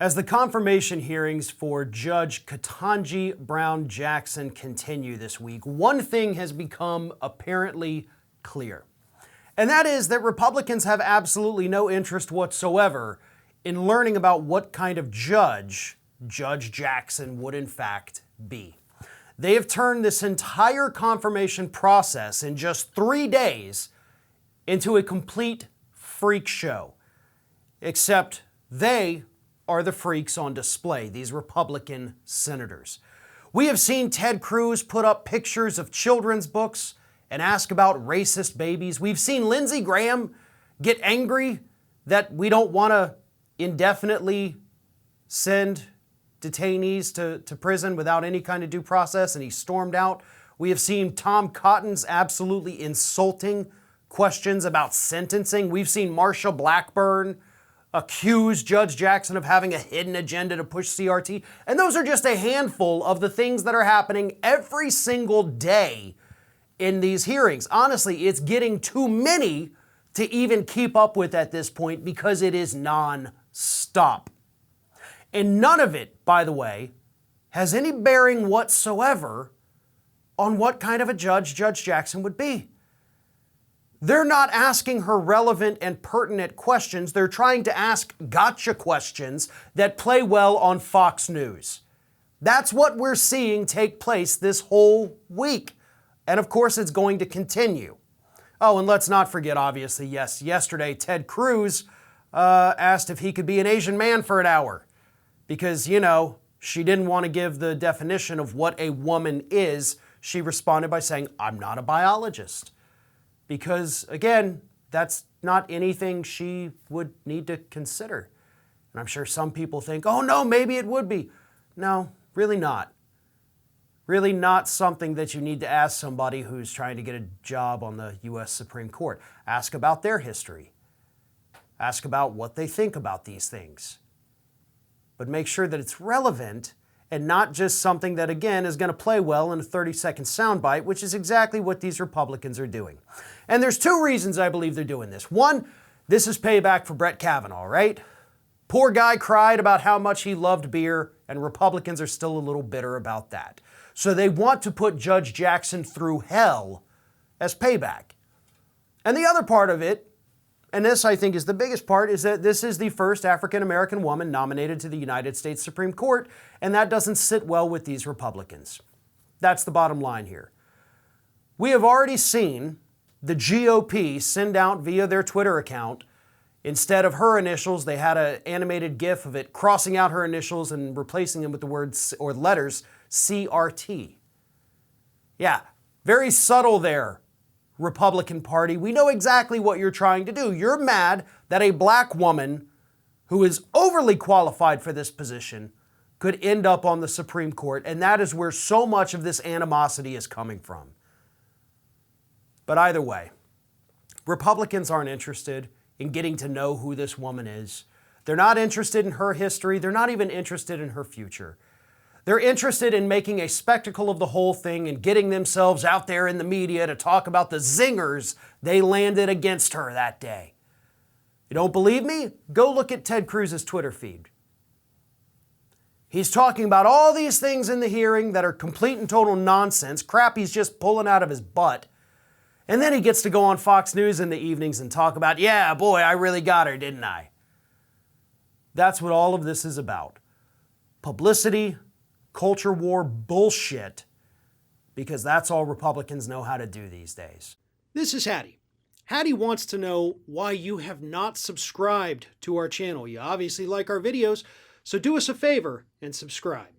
As the confirmation hearings for Judge Ketanji Brown Jackson continue this week, one thing has become apparently clear. And that is that Republicans have absolutely no interest whatsoever in learning about what kind of judge Judge Jackson would in fact be. They have turned this entire confirmation process in just 3 days into a complete freak show. Except they are the freaks on display, these Republican senators. We have seen Ted Cruz put up pictures of children's books and ask about racist babies. We've seen Lindsey Graham get angry that we don't want to indefinitely send detainees to prison without any kind of due process, and he stormed out. We have seen Tom Cotton's absolutely insulting questions about sentencing. We've seen Marsha Blackburn accuse Judge Jackson of having a hidden agenda to push CRT. And those are just a handful of the things that are happening every single day in these hearings. Honestly, it's getting too many to even keep up with at this point because it is non-stop. And none of it, by the way, has any bearing whatsoever on what kind of a judge Judge Jackson would be. They're not asking her relevant and pertinent questions. They're trying to ask gotcha questions that play well on Fox News. That's what we're seeing take place this whole week. And of course, it's going to continue. Oh, and let's not forget, obviously, yes, yesterday, Ted Cruz asked if he could be an Asian man for an hour. Because, she didn't want to give the definition of what a woman is. She responded by saying, "I'm not a biologist." Because, again, that's not anything she would need to consider. And I'm sure some people think, oh no, maybe it would be. No, really not. Really not something that you need to ask somebody who's trying to get a job on the U.S. Supreme Court. Ask about their history. Ask about what they think about these things. But make sure that it's relevant and not just something that, again, is going to play well in a 30-second soundbite, which is exactly what these Republicans are doing. And there's two reasons I believe they're doing this. One, this is payback for Brett Kavanaugh, right? Poor guy cried about how much he loved beer, and Republicans are still a little bitter about that. So they want to put Judge Jackson through hell as payback. And the other part of it, and this I think is the biggest part, is that this is the first African-American woman nominated to the United States Supreme Court, and that doesn't sit well with these Republicans. That's the bottom line here. We have already seen the GOP send out via their Twitter account, instead of her initials, they had an animated GIF of it crossing out her initials and replacing them with the words or letters CRT. Yeah, very subtle there, Republican Party. We know exactly what you're trying to do. You're mad that a black woman who is overly qualified for this position could end up on the Supreme Court, and that is where so much of this animosity is coming from. But either way, Republicans aren't interested in getting to know who this woman is. They're not interested in her history. They're not even interested in her future. They're interested in making a spectacle of the whole thing and getting themselves out there in the media to talk about the zingers they landed against her that day. You don't believe me? Go look at Ted Cruz's Twitter feed. He's talking about all these things in the hearing that are complete and total nonsense, crap he's just pulling out of his butt. And then he gets to go on Fox News in the evenings and talk about, yeah, boy, I really got her, didn't I? That's what all of this is about. Publicity, culture war bullshit, because that's all Republicans know how to do these days. This is Hattie. Hattie wants to know why you have not subscribed to our channel. You obviously like our videos, so do us a favor and subscribe.